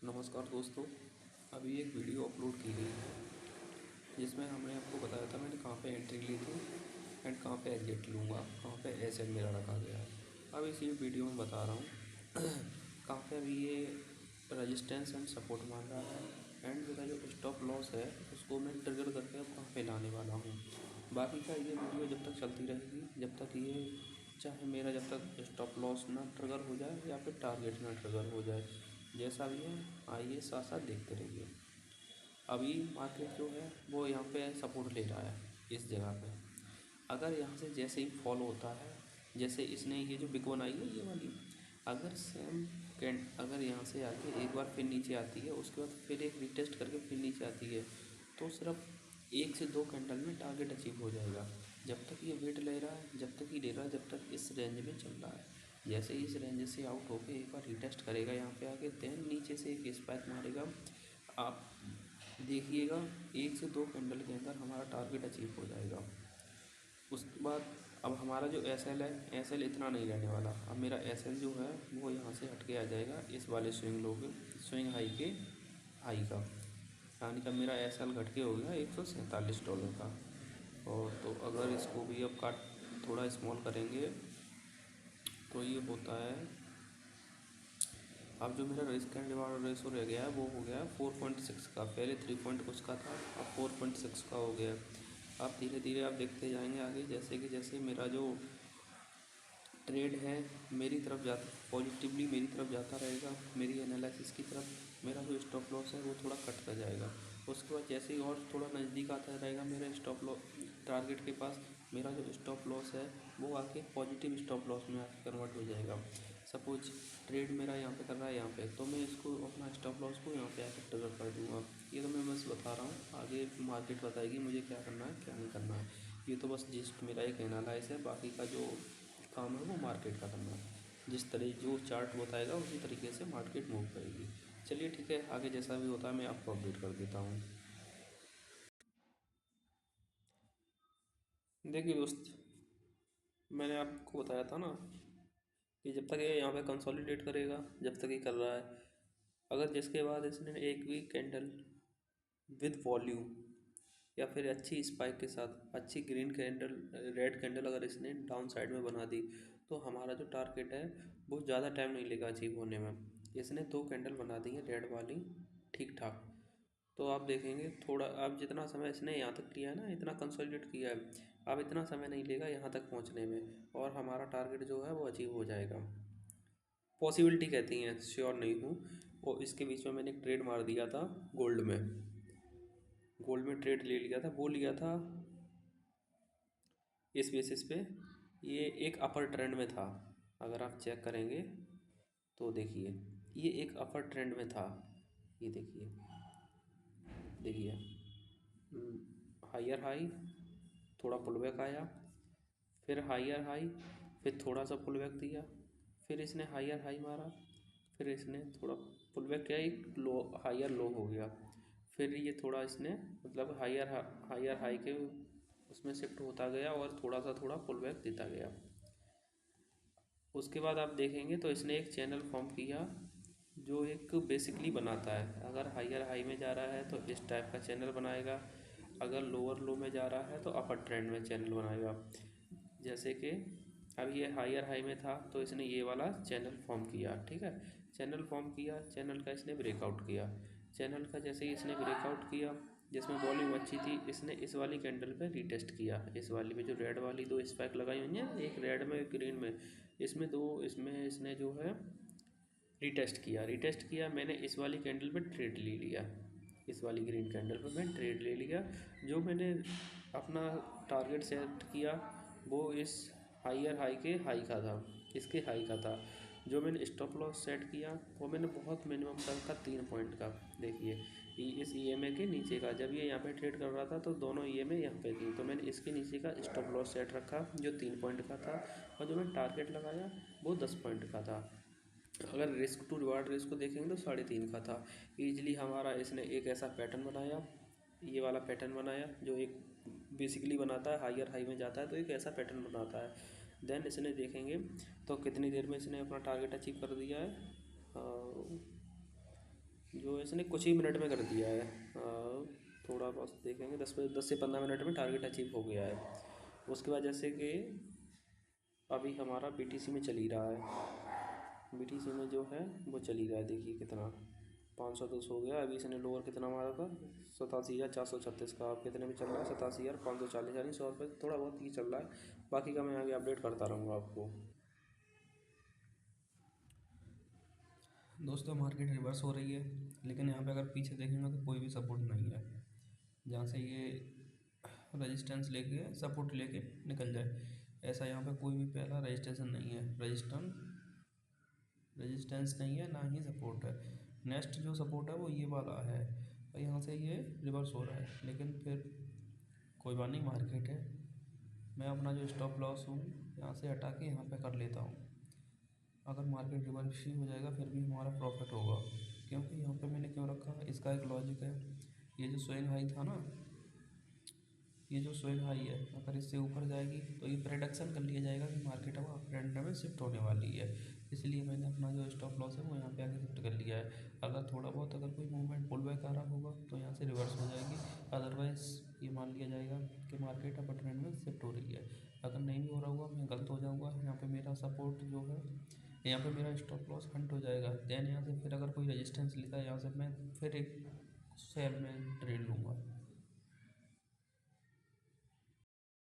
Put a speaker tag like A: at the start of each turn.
A: नमस्कार दोस्तों। अभी एक वीडियो अपलोड की गई है जिसमें हमने आपको बताया था मैंने कहाँ पे एंट्री ली थी एंड कहाँ पे एग्जिट लूँगा, कहाँ पे एसएल मेरा रखा गया है। अब इसी वीडियो में बता रहा हूँ कहाँ पे अभी ये रेजिस्टेंस एंड सपोर्ट मान रहा है एंड मेरा जो स्टॉप लॉस है उसको मैं ट्रिगर करके अब कहाँ पे लाने वाला हूँ। बाकी का ये वीडियो जब तक चलती रहेगी, जब तक ये चाहे मेरा जब तक स्टॉप लॉस ना ट्रिगर हो जाए या फिर टारगेट ना ट्रिगर हो जाए, जैसा भी है आइए साथ साथ देखते रहिए। अभी मार्केट जो है वो यहाँ पे सपोर्ट ले रहा है इस जगह पे। अगर यहाँ से जैसे ही फॉलो होता है, जैसे इसने ये जो बिग वन आई है ये वाली, अगर सेम कैंड अगर यहाँ से आके एक बार फिर नीचे आती है, उसके बाद फिर एक रिटेस्ट करके फिर नीचे आती है, तो सिर्फ 1 से 2 कैंडल में टारगेट अचीव हो जाएगा। जब तक ये वेट ले रहा है, जब तक ही ले रहा है, जब तक इस रेंज में चल रहा है। जैसे ही इस रेंज से आउट होकर एक बार रिटेस्ट करेगा यहाँ पे आके, देन नीचे से एक स्पाइक मारेगा। आप देखिएगा 1 से 2 कैंडल के अंदर हमारा टारगेट अचीव हो जाएगा। उसके बाद अब हमारा जो एस एल है, एस एल इतना नहीं रहने वाला। अब मेरा एस एल जो है वो यहाँ से हट के आ जाएगा इस वाले स्विंग हाई के हाई का, यानी कि मेरा एस एल घट के हो गया $147 का। और तो अगर इसको भी अब काट थोड़ा स्मॉल करेंगे तो ये होता है, अब जो मेरा रिस्क एंड रिवार्ड रेशो रह गया है वो हो गया है 4.6 का। पहले 3 पॉइंट कुछ का था, अब 4.6 का हो गया। अब धीरे धीरे आप देखते जाएंगे आगे, जैसे कि जैसे मेरा जो ट्रेड है मेरी तरफ जाता, पॉजिटिवली मेरी तरफ जाता रहेगा, मेरी एनालिसिस की तरफ मेरा जो स्टॉप लॉस है वो थोड़ा कटता जाएगा। उसके बाद जैसे ही और थोड़ा नज़दीक आता रहेगा मेरे स्टॉप लॉस टारगेट के पास, मेरा जो स्टॉप लॉस है वो आके पॉजिटिव स्टॉप लॉस में आके कन्वर्ट हो जाएगा। सपोज ट्रेड मेरा यहाँ पे कर रहा है यहाँ पे, तो मैं इसको अपना स्टॉप लॉस को यहाँ पे आके ट्रिगर कर दूँगा। ये तो मैं बस बता रहा हूँ, आगे मार्केट बताएगी मुझे क्या करना है क्या नहीं करना है। ये तो बस जस्ट मेरा एक एनालाइज है, बाकी का जो काम है वो मार्केट का करना है। जिस तरह जो चार्ट बताएगा उसी तरीके से मार्केट मूव करेगी। चलिए ठीक है, आगे जैसा भी होता है मैं आपको अपडेट कर देता हूँ। देखिए दोस्त, मैंने आपको बताया था ना कि जब तक ये यहाँ पे कंसोलिडेट करेगा, जब तक ये कर रहा है, अगर जिसके बाद इसने एक वीक कैंडल विद वॉल्यूम या फिर अच्छी स्पाइक के साथ अच्छी ग्रीन कैंडल, रेड कैंडल अगर इसने डाउन साइड में बना दी, तो हमारा जो टारगेट है वो ज़्यादा टाइम नहीं लेगा अचीव होने में। इसने 2 कैंडल बना दी है रेड वाली, ठीक ठाक। तो आप देखेंगे थोड़ा, आप जितना समय इसने यहाँ तक किया है ना, इतना कंसोलिडेट किया है, अब इतना समय नहीं लेगा यहाँ तक पहुँचने में, और हमारा टारगेट जो है वो अचीव हो जाएगा। पॉसिबिलिटी कहती हैं, श्योर नहीं हूँ। और इसके बीच में मैंने एक ट्रेड मार दिया था गोल्ड में, गोल्ड में ट्रेड ले लिया था, वो लिया था इस बेसिस पे ये एक अपर ट्रेंड में था। अगर आप चेक करेंगे तो देखिए ये एक अपर ट्रेंड में था। ये देखिए, देखिए हायर हाई, थोड़ा पुलबैक आया, फिर हायर हाई, फिर थोड़ा सा पुलबैक दिया, फिर इसने हायर हाई मारा, फिर इसने थोड़ा पुलबैक किया, एक लो हायर लो हो गया, फिर ये थोड़ा इसने मतलब हायर हाई के उसमें शिफ्ट होता गया और थोड़ा पुलबैक देता गया। उसके बाद आप देखेंगे तो इसने एक चैनल फॉर्म किया जो एक बेसिकली बनाता है, अगर हायर हाई में जा रहा है तो इस टाइप का चैनल बनाएगा, अगर लोअर लो में जा रहा है तो अपर ट्रेंड में चैनल बनाएगा। जैसे कि अब ये हायर हाई में था तो इसने ये वाला चैनल फॉर्म किया, ठीक है। चैनल फॉर्म किया, चैनल का इसने ब्रेकआउट किया, चैनल का जैसे ही इसने ब्रेकआउट किया जिसमें वॉल्यूम अच्छी थी, इसने इस वाली कैंडल पे रीटेस्ट किया। इस वाली में जो रेड वाली 2 स्पाइक लगाई हुई हैं, एक रेड में एक ग्रीन में, इसमें 2 इसमें इसने जो है रीटेस्ट किया। मैंने इस वाली कैंडल पे ट्रेड ले लिया, इस वाली ग्रीन कैंडल पे मैं ट्रेड ले लिया। जो मैंने अपना टारगेट सेट किया वो इस हायर हाई के हाई का था, इसके हाई का था। जो मैंने स्टॉप लॉस सेट किया वो मैंने बहुत मिनिमम का रखा 3 पॉइंट का। देखिए इस ईएमए के नीचे का, जब ये यहाँ पे ट्रेड कर रहा था तो दोनों ईएमए यहाँ पे थी, तो मैंने इसके नीचे का स्टॉप लॉस सेट रखा जो 3 पॉइंट का था, और जो मैंने टारगेट लगाया वो 10 पॉइंट का था। अगर रिस्क टू रिवार्ड रेस को देखेंगे तो 3.5 का था। ईजिली हमारा इसने एक ऐसा पैटर्न बनाया, ये वाला पैटर्न बनाया जो एक बेसिकली बनाता है, हायर हाई में जाता है तो एक ऐसा पैटर्न बनाता है। देन इसने देखेंगे तो कितनी देर में इसने अपना टारगेट अचीव कर दिया है, जो इसने कुछ ही मिनट में कर दिया है। थोड़ा बस देखेंगे, 10 से 15 मिनट में टारगेट अचीव हो गया है। उसकी वजह से कि अभी हमारा बीटीसी में चल ही रहा है, बीटीसी में जो है वो चल ही रहा है। देखिए कितना 510 हो गया। अभी इसने लोअर कितना मारा था, 87,436 का। आप कितने में चल रहा है, 87,540, यानी 100 रुपये थोड़ा बहुत ही चल रहा है। बाकी का मैं आगे अपडेट करता रहूँगा आपको। दोस्तों मार्केट रिवर्स हो रही है, लेकिन यहाँ पे अगर पीछे देखेंगे तो कोई भी सपोर्ट नहीं है जहाँ से ये रेजिस्टेंस लेके सपोर्ट लेके निकल जाए। ऐसा यहाँ पे कोई भी पहला रजिस्टेंस नहीं है, रेजिस्टेंस नहीं है, ना ही सपोर्ट है। नेक्स्ट जो सपोर्ट है वो ये वाला है, और यहाँ से ये रिवर्स हो रहा है। लेकिन फिर कोई बात नहीं, मार्केट है। मैं अपना जो स्टॉप लॉस हूँ यहाँ से हटा के यहाँ पे कर लेता हूँ। अगर मार्केट रिवर्स ही हो जाएगा फिर भी हमारा प्रॉफिट होगा, क्योंकि यहाँ पे मैंने क्यों रखा, इसका एक लॉजिक है। ये जो स्विंग हाई था ना, ये जो स्विंग हाई है, अगर इससे ऊपर जाएगी तो ये प्रेडिक्शन कर लिया जाएगा कि मार्केट अब अप ट्रेंड में शिफ्ट होने वाली है। इसलिए मैंने अपना जो स्टॉप लॉस है वो यहाँ पे आके शिफ्ट कर लिया है। अगर थोड़ा बहुत अगर कोई मूवमेंट पुल बैक आ रहा होगा तो यहाँ से रिवर्स हो जाएगी। अदरवाइज़ ये मान लिया जाएगा कि मार्केट अप ट्रेंड में शिफ्ट हो रही है। अगर नहीं भी हो रहा होगा, मैं गलत हो जाऊँगा। यहाँ पे मेरा सपोर्ट जो है, यहाँ पे मेरा स्टॉप लॉस हंट हो जाएगा। दैन यहाँ से फिर अगर कोई रेजिस्टेंस लेता है यहाँ से, मैं फिर एक सेल में ट्रेड लूँगा।